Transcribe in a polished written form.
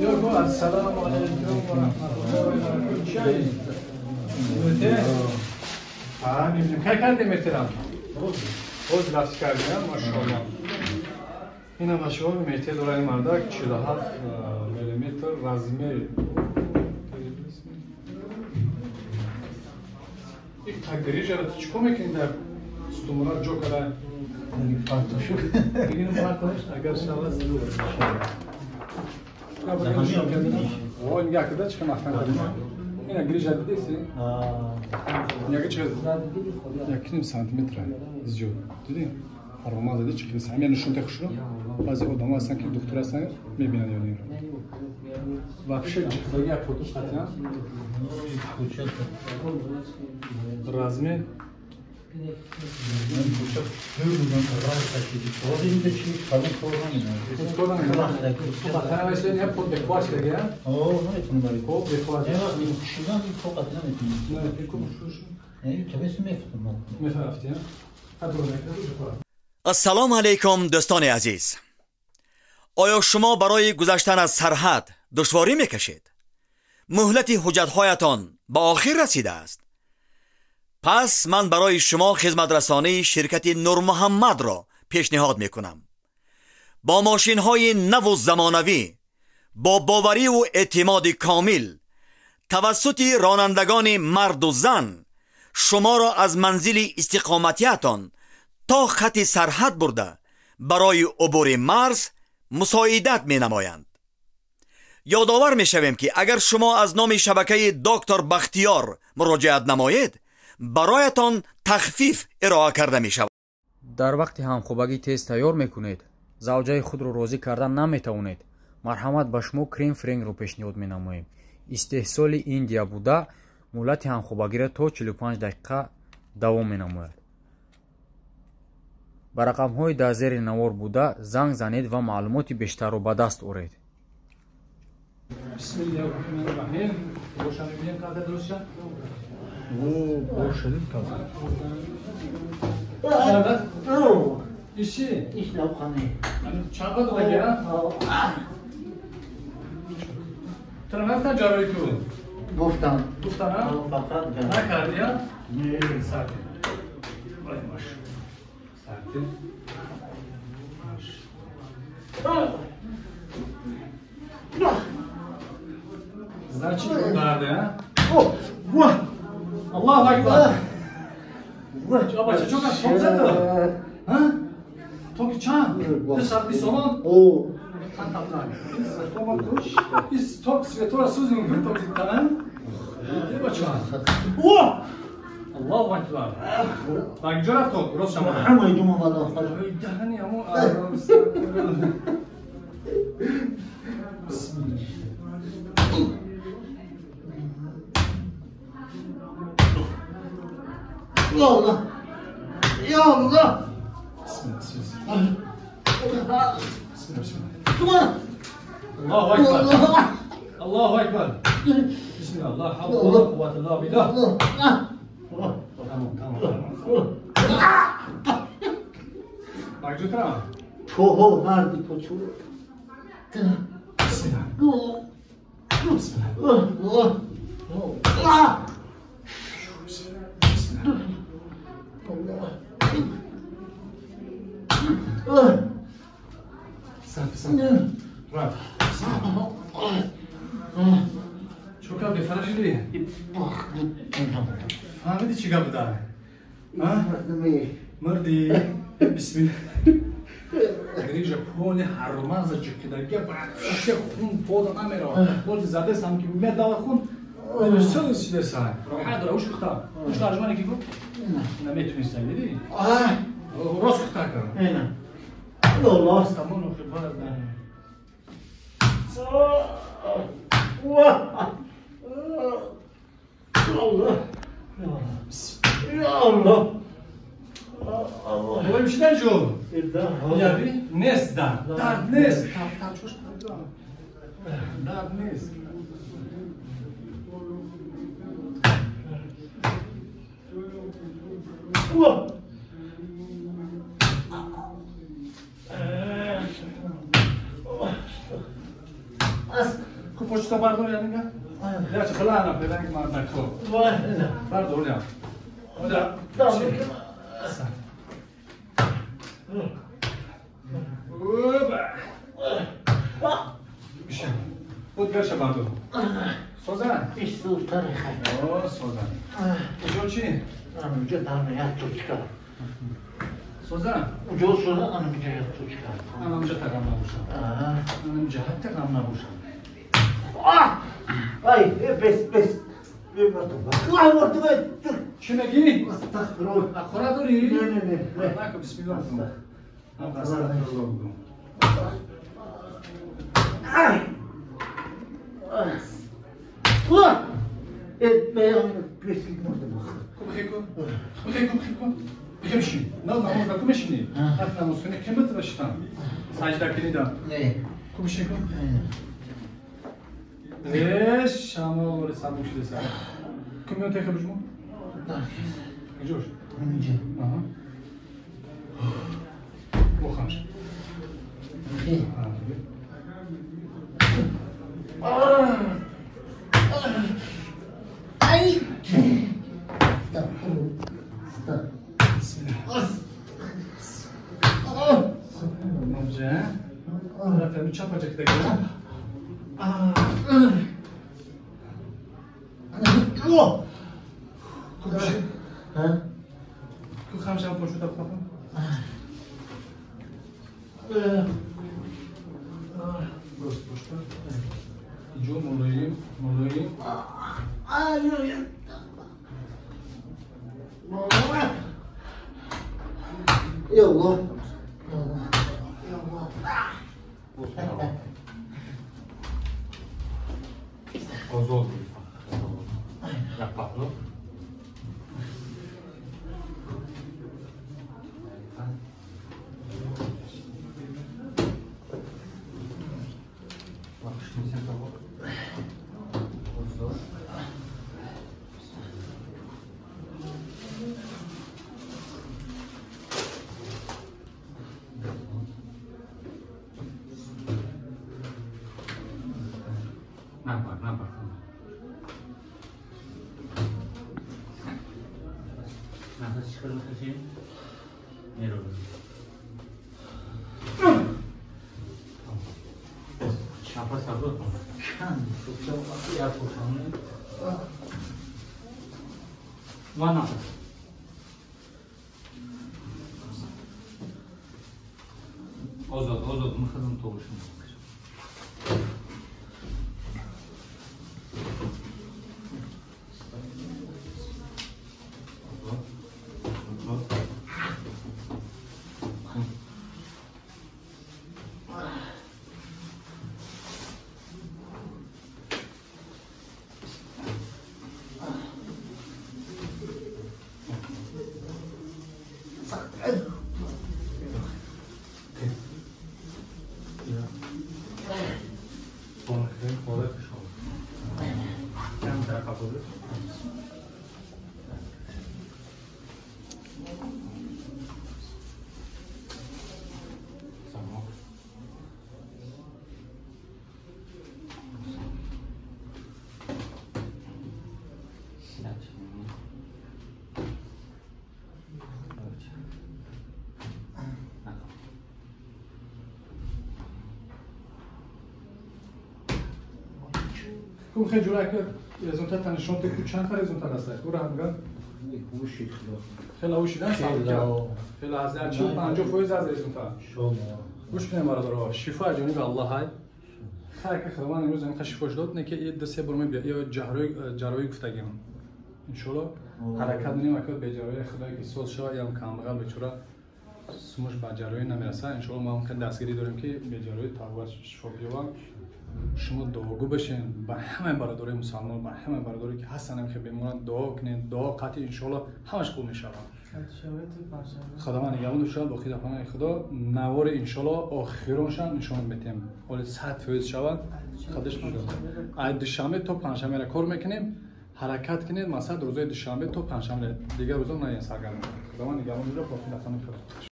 Yok, assalamu alaikum ve rahmetullahi ve berekatuhu. Ha, می‌بینیم کار کردیم احترام. خود لاس کردیم ماشاءالله. اینا ماشاءالله میته دورای مردک 47 میلیمتر رزمه. یک تگریج را چیکار میکنید در ستومرات جو کلا Farklı بگیریم فرقش اگر شود ضرور o yakında çıkmaktan kalıyor. Yine giriş edildi. Yakı çıkıyor. Yakın santimetre izliyor. Dedi. Arabama dedi çıkıyor. Sen yani şunu tek şunu. Bazı adamlar sanki doktora sen mi binanıyor. Вообще я фото статья. Размер. السلام علیکم دوستان عزیز. آیا شما برای گذشتن از سرحد دشواری میکشید؟ مهلت حجت‌هایتان به آخر رسیده است. پس من برای شما خدمت رسانی شرکت نور محمد را پیشنهاد میکنم. با ماشین های نو و زمانوی، با باوری و اعتماد کامل، توسط رانندگان مرد و زن شما را از منزل استقامتیتان تا خط سرحد برده برای عبور مرز مساعدت می نمایند. یادآور می شویم که اگر شما از نام شبکه دکتر بختیار مراجعت نمایید برایتان تخفیف ارائه کرده می شود. در وقت همخوابگی تیز تیار میکنید، زوجه خود رو راضی کردن نمیتوانید، مرحمت به شما کریم فرنگ رو پیشنهاد می نماییم. استحصال ایندیا بوده مهلت همخوابگی را تا 45 دقیقه دوام می نماید. به رقم های در زیر نوار بوده زنگ زنید و معلومات بیشتر رو به دست آورید. بسم الله الرحمن الرحیم. روشن می‌بینیم که درست شد. شدیم ایشی؟ ایش لبخانه چقدر مگه؟ چرا نفتن جاروی تو؟ گفتم ها؟ فقط نکردی ها؟ نه سرده بای باش سرده زن چی کن درده ها؟ الله اکبر بچه چون از توم زده ها؟ تو که چند؟ ده ساعت بیسالان؟ خان تبنان بیس توک سویتورا سوزی میگون توک دیدتنه؟ ده بچه الله اکبر بگی جا رفت توک راست شما همه ایدوم آمد آخر دهنی همون بسم الله یا الله یا الله بسم الله الله اکبر الله اکبر بسم الله الله حول ولا قوة الا بالله تمام بگی جو ترا تو مردی پچو بسم الله بسم الله سب رفت چوکا بفرش دی فهمیدی چی گپ داره مردی بسم الله گریج پول هرمز جکدگی بعدش خون پود نمیره پول زده سم که میاد خون سال سیده سال راحت روش کتا وش ترجمه کی گفت نمیتونی سلیدی راست کتا کردم اینا الله استمون و خبر دارم الله یا الله وای میشه در جو الدار یابی نیست در نیست در نیست خوب پشت بردار یا نگه یا چه خلا انا پیدا که مرد نکو بردار یا بود گرشه بردار سوزن ایش زودتر خیلی سوزن اینجا چی؟ اونجا دارم یک تو چکار سوزن اونجا شده اونجا یک تو چکار من اونجا تقام نبوشم من اونجا حتی تقام نبوشم ای بس چی میگی؟ استغفرالله اخوره داری؟ نه نکن بسم الله بکن من استغفرالله بکن بخی کن بخی بشین نه نماز نکن بشینی حتی نماز کنی که متر بشتم سجده کنی دم کو بشین کن ایش شما ولی سبو شده سر کم میون تیخه بجمون؟ کجاش؟ اینجا بخمش ای Dobrze. Trafiamy czapaczek tego. Kocham się poczuł tak papa. Proszę. Idziemy, molejemy. Yallah. Ozol. Yapaklı. Bak şimdi sen de bak. Ozol. Nampak. Nafas çıkarma taşıyın. Nere olur? Nafas alır. Çok yer koşanlı. Var nafas. Ozod, mıhırın toğuşun. Cum خیلی جوره که رزونتر تنشون تکو چند تا رزونتر هسته برو هم گم خیلی اوشیدن خیلی از در 45% از رزونتر گوش کنیم برادرها شفا جانب الله های خیلی که خداوند امروز اینقدر شفاش داد نه که یه دسته برو بیا یا جراحی گفتگیم ان شاء الله حرکت نیم اکد به جراحی خدایی که سوز شاه یا کامل بچورا سموش با جراحی نمیرسه ان شاء الله ما ممکن دستگیری داریم که به جراحی تقویت شفا بیاوم شما دعاگو بشین با همه برادرای مسلمان با همه برادرایی که هستن که بمونن دعا کنین دعا قطعی ان شاء الله همش خوب میشه خداوند نگهبان شد با خدای خدا نوار ان شاء الله آخرونشان نشون میدیم ولی 100% شود خودش میگه از دوشنبه تا پنجشنبه را کار میکنیم حرکت کنید مثلا روز دوشنبه تا پنجشنبه دیگه روزا نه سرگرم خداوند نگهبان رو با خدای خدا